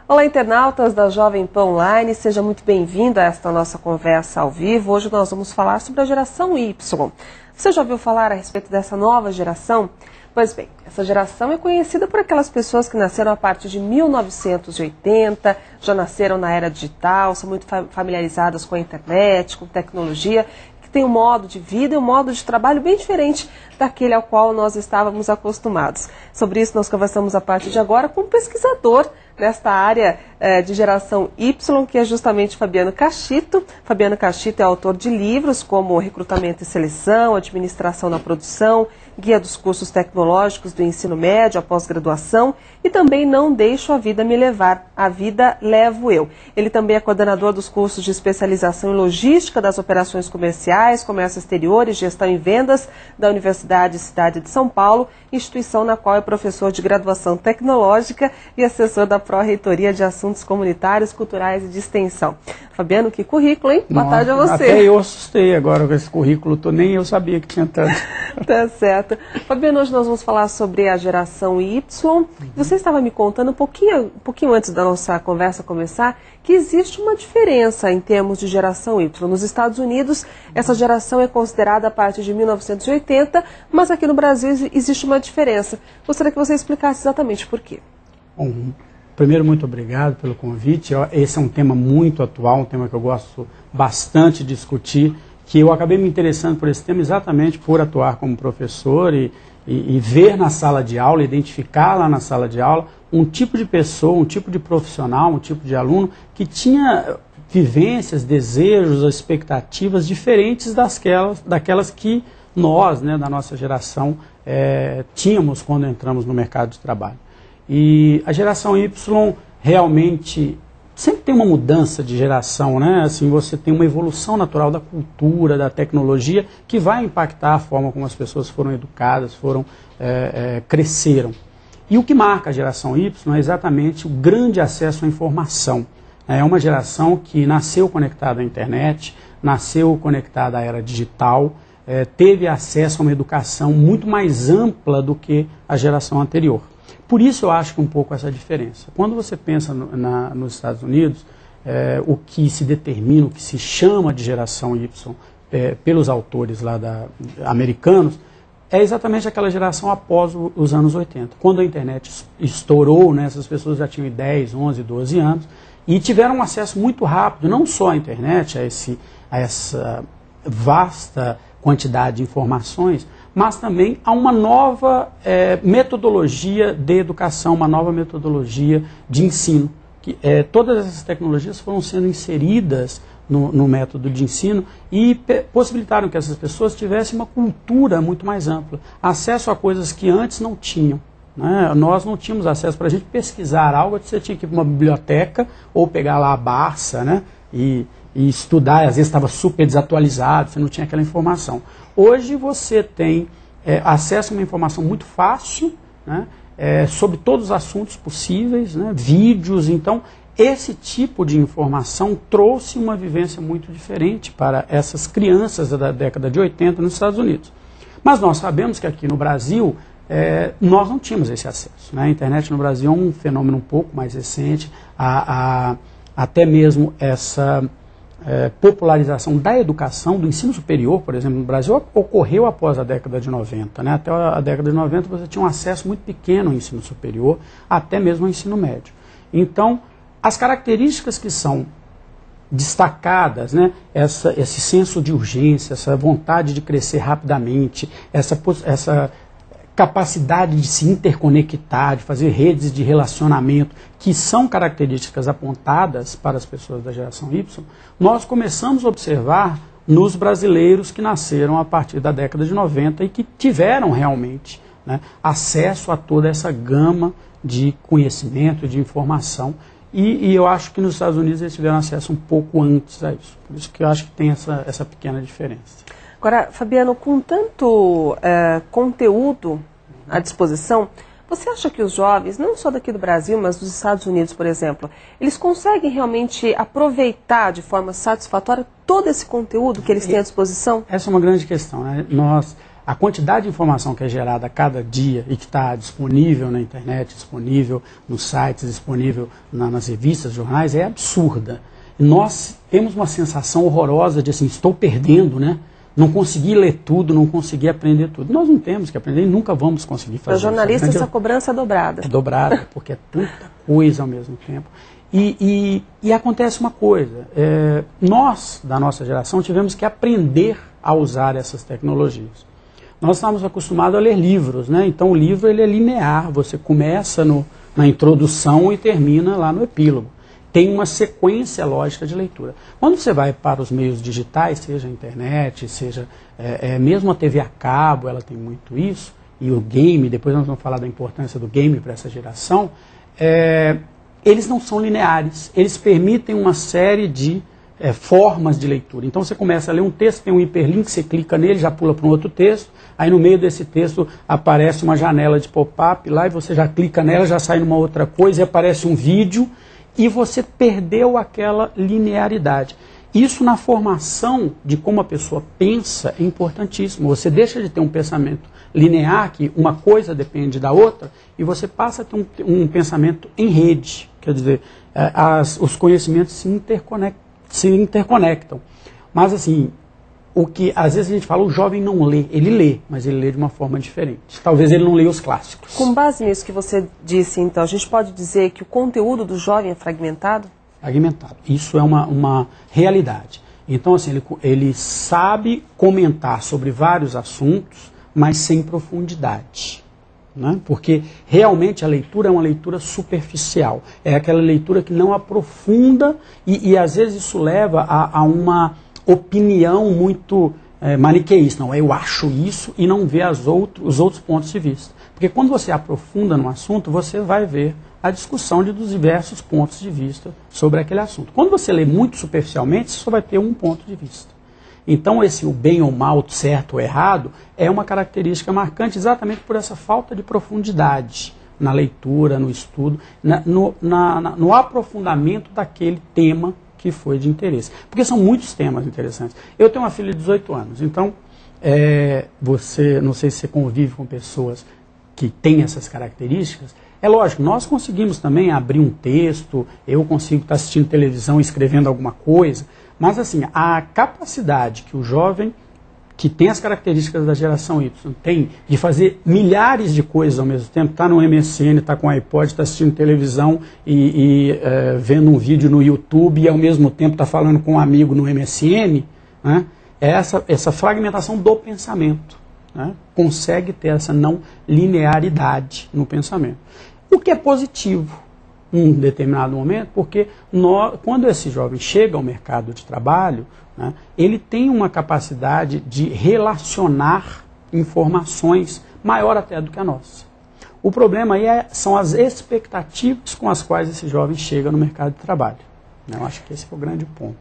Olá, internautas da Jovem Pan Online, seja muito bem-vindo a esta nossa conversa ao vivo. Hoje nós vamos falar sobre a geração Y. Você já ouviu falar a respeito dessa nova geração? Pois bem, essa geração é conhecida por aquelas pessoas que nasceram a partir de 1980, já nasceram na era digital, são muito familiarizadas com a internet, com tecnologia, que tem um modo de vida e um modo de trabalho bem diferente daquele ao qual nós estávamos acostumados. Sobre isso nós conversamos a partir de agora com um pesquisador nesta área de geração Y, que é justamente Fabiano Cachito. Fabiano Cachito é autor de livros como Recrutamento e Seleção, Administração na Produção, Guia dos Cursos Tecnológicos do Ensino Médio, a pós-graduação e também Não Deixo a Vida Me Levar, a Vida Levo Eu. Ele também é coordenador dos cursos de especialização em Logística das Operações Comerciais, Comércio Exterior e Gestão em Vendas da Universidade Cidade de São Paulo, instituição na qual é professor de graduação tecnológica e assessor da Pró-Reitoria de Assuntos Comunitários, Culturais e de Extensão. Fabiano, que currículo, hein? Boa tarde a você. Até eu assustei agora com esse currículo, nem eu sabia que tinha tanto. Tá certo. Fabiano, hoje nós vamos falar sobre a geração Y. Você estava me contando um pouquinho antes da nossa conversa começar que existe uma diferença em termos de geração Y. Nos Estados Unidos, essa geração é considerada a partir de 1980, mas aqui no Brasil existe uma diferença. Gostaria que você explicasse exatamente por quê. Bom, primeiro, muito obrigado pelo convite. Esse é um tema muito atual, um tema que eu gosto bastante de discutir, que eu acabei me interessando por esse tema exatamente por atuar como professor e ver na sala de aula, identificar lá na sala de aula um tipo de pessoa, um tipo de profissional, um tipo de aluno que tinha vivências, desejos, expectativas diferentes daquelas que nós, né, da nossa geração, tínhamos quando entramos no mercado de trabalho. E a geração Y realmente sempre tem uma mudança de geração, né? Assim, você tem uma evolução natural da cultura, da tecnologia, que vai impactar a forma como as pessoas foram educadas, cresceram. E o que marca a geração Y é exatamente o grande acesso à informação. É uma geração que nasceu conectada à internet, nasceu conectada à era digital, teve acesso a uma educação muito mais ampla do que a geração anterior. Por isso eu acho que um pouco essa diferença. Quando você pensa nos Estados Unidos, o que se determina, o que se chama de geração Y pelos autores lá americanos, é exatamente aquela geração após os anos 80. Quando a internet estourou, né, essas pessoas já tinham 10, 11, 12 anos e tiveram um acesso muito rápido, não só à internet, a essa vasta quantidade de informações, mas também a uma nova metodologia de educação, uma nova metodologia de ensino. Todas essas tecnologias foram sendo inseridas no método de ensino e possibilitaram que essas pessoas tivessem uma cultura muito mais ampla, acesso a coisas que antes não tinham. Né? Nós não tínhamos acesso. Para a gente pesquisar algo, você tinha que ir para uma biblioteca ou pegar lá a Barça, né? e estudar, às vezes estava super desatualizado, você não tinha aquela informação. Hoje você tem acesso a uma informação muito fácil, né, sobre todos os assuntos possíveis, né, vídeos. Então, esse tipo de informação trouxe uma vivência muito diferente para essas crianças da década de 80 nos Estados Unidos. Mas nós sabemos que aqui no Brasil, nós não tínhamos esse acesso. Né? A internet no Brasil é um fenômeno um pouco mais recente, até mesmo essa popularização da educação, do ensino superior, por exemplo, no Brasil, ocorreu após a década de 90. Né? Até a década de 90 você tinha um acesso muito pequeno ao ensino superior, até mesmo ao ensino médio. Então, as características que são destacadas, né? Esse senso de urgência, essa vontade de crescer rapidamente, essa capacidade de se interconectar, de fazer redes de relacionamento, que são características apontadas para as pessoas da geração Y, nós começamos a observar nos brasileiros que nasceram a partir da década de 90 e que tiveram realmente, né, acesso a toda essa gama de conhecimento, de informação. E eu acho que nos Estados Unidos eles tiveram acesso um pouco antes a isso. Por isso que eu acho que tem essa pequena diferença. Agora, Fabiano, com tanto conteúdo à disposição, você acha que os jovens, não só daqui do Brasil, mas dos Estados Unidos, por exemplo, eles conseguem realmente aproveitar de forma satisfatória todo esse conteúdo que eles têm à disposição? Essa é uma grande questão, né? A quantidade de informação que é gerada a cada dia e que está disponível na internet, disponível nos sites, disponível nas revistas, jornais, é absurda. Nós temos uma sensação horrorosa de assim, estou perdendo, né? Não consegui ler tudo, não consegui aprender tudo. Nós não temos que aprender e nunca vamos conseguir fazer isso. Para jornalista, essa cobrança é dobrada. É dobrada, porque é tanta coisa ao mesmo tempo. E acontece uma coisa, nós, da nossa geração, tivemos que aprender a usar essas tecnologias. Nós estamos acostumados a ler livros, né? Então o livro ele é linear, você começa na introdução e termina lá no epílogo. Tem uma sequência lógica de leitura. Quando você vai para os meios digitais, seja a internet, seja mesmo a TV a cabo, ela tem muito isso, e o game, depois nós vamos falar da importância do game para essa geração, eles não são lineares, eles permitem uma série de formas de leitura. Então você começa a ler um texto, tem um hiperlink, você clica nele, já pula para um outro texto, aí no meio desse texto aparece uma janela de pop-up lá, e você já clica nela, já sai numa outra coisa, e aparece um vídeo, e você perdeu aquela linearidade. Isso na formação de como a pessoa pensa é importantíssimo. Você deixa de ter um pensamento linear, que uma coisa depende da outra, e você passa a ter um pensamento em rede. Quer dizer, os conhecimentos se interconectam. Mas assim, o que às vezes a gente fala, o jovem não lê, ele lê, mas ele lê de uma forma diferente. Talvez ele não leia os clássicos. Com base nisso que você disse, então, a gente pode dizer que o conteúdo do jovem é fragmentado? Fragmentado. Isso é uma realidade. Então, assim, ele sabe comentar sobre vários assuntos, mas sem profundidade. Né? Porque realmente a leitura é uma leitura superficial. É aquela leitura que não aprofunda e às vezes isso leva a uma opinião muito maniqueísta. Não, eu acho isso e não vê os outros pontos de vista. Porque quando você aprofunda no assunto, você vai ver a discussão dos diversos pontos de vista sobre aquele assunto. Quando você lê muito superficialmente, você só vai ter um ponto de vista. Então o bem ou mal, certo ou errado, é uma característica marcante exatamente por essa falta de profundidade na leitura, no estudo, no aprofundamento daquele tema que foi de interesse. Porque são muitos temas interessantes. Eu tenho uma filha de 18 anos, então não sei se você convive com pessoas que têm essas características. É lógico, nós conseguimos também abrir um texto, eu consigo estar assistindo televisão, escrevendo alguma coisa, mas assim, a capacidade que o jovem que tem as características da geração Y tem de fazer milhares de coisas ao mesmo tempo, está no MSN, está com o iPod, está assistindo televisão e vendo um vídeo no YouTube e ao mesmo tempo está falando com um amigo no MSN, né? É essa fragmentação do pensamento. Né? Consegue ter essa não linearidade no pensamento. O que é positivo em um determinado momento, porque quando esse jovem chega ao mercado de trabalho, né, ele tem uma capacidade de relacionar informações maior até do que a nossa. O problema aí são as expectativas com as quais esse jovem chega no mercado de trabalho. Eu acho que esse é o grande ponto.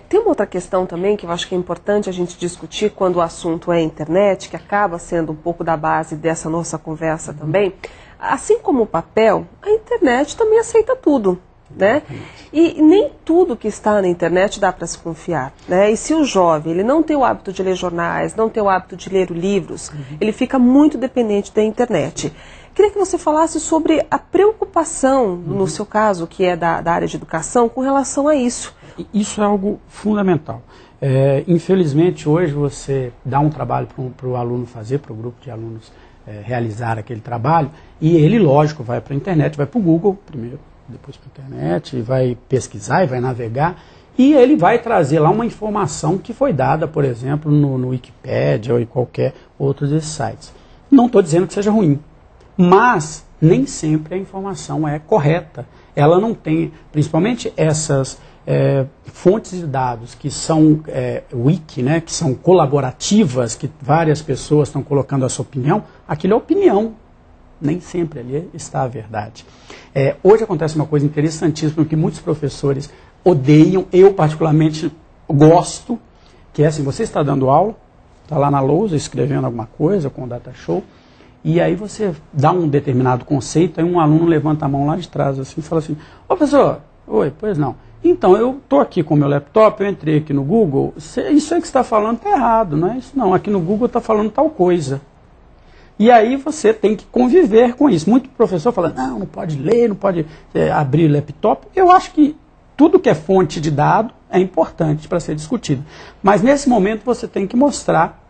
Tem uma outra questão também que eu acho que é importante a gente discutir quando o assunto é internet, que acaba sendo um pouco da base dessa nossa conversa também. Assim como o papel, a internet também aceita tudo, né? E nem tudo que está na internet dá para se confiar, né? E se o jovem ele não tem o hábito de ler jornais, não tem o hábito de ler livros, ele fica muito dependente da internet. Queria que você falasse sobre a preocupação, no seu caso, que é da área de educação, com relação a isso. Isso é algo fundamental. Infelizmente, hoje você dá um trabalho para o aluno fazer, para o grupo de alunos realizar aquele trabalho, e ele, lógico, vai para a internet, vai para o Google primeiro, depois para a internet, e vai pesquisar e vai navegar, e ele vai trazer lá uma informação que foi dada, por exemplo, no Wikipedia ou em qualquer outro desses sites. Não estou dizendo que seja ruim, mas nem sempre a informação é correta. Ela não tem, principalmente essas fontes de dados que são wiki, né, que são colaborativas, que várias pessoas estão colocando a sua opinião, aquilo é opinião. Nem sempre ali está a verdade. Hoje acontece uma coisa interessantíssima que muitos professores odeiam, eu particularmente gosto, que é assim, você está dando aula, está lá na lousa escrevendo alguma coisa com o data show, e aí você dá um determinado conceito, aí um aluno levanta a mão lá de trás assim, e fala assim, ô professor, oi, pois não, Então, eu estou aqui com o meu laptop, eu entrei aqui no Google, isso aí que você está falando está errado, não é isso não, aqui no Google está falando tal coisa. E aí você tem que conviver com isso. Muito professor fala, não pode ler, não pode abrir laptop. Eu acho que tudo que é fonte de dado é importante para ser discutido. Mas nesse momento você tem que mostrar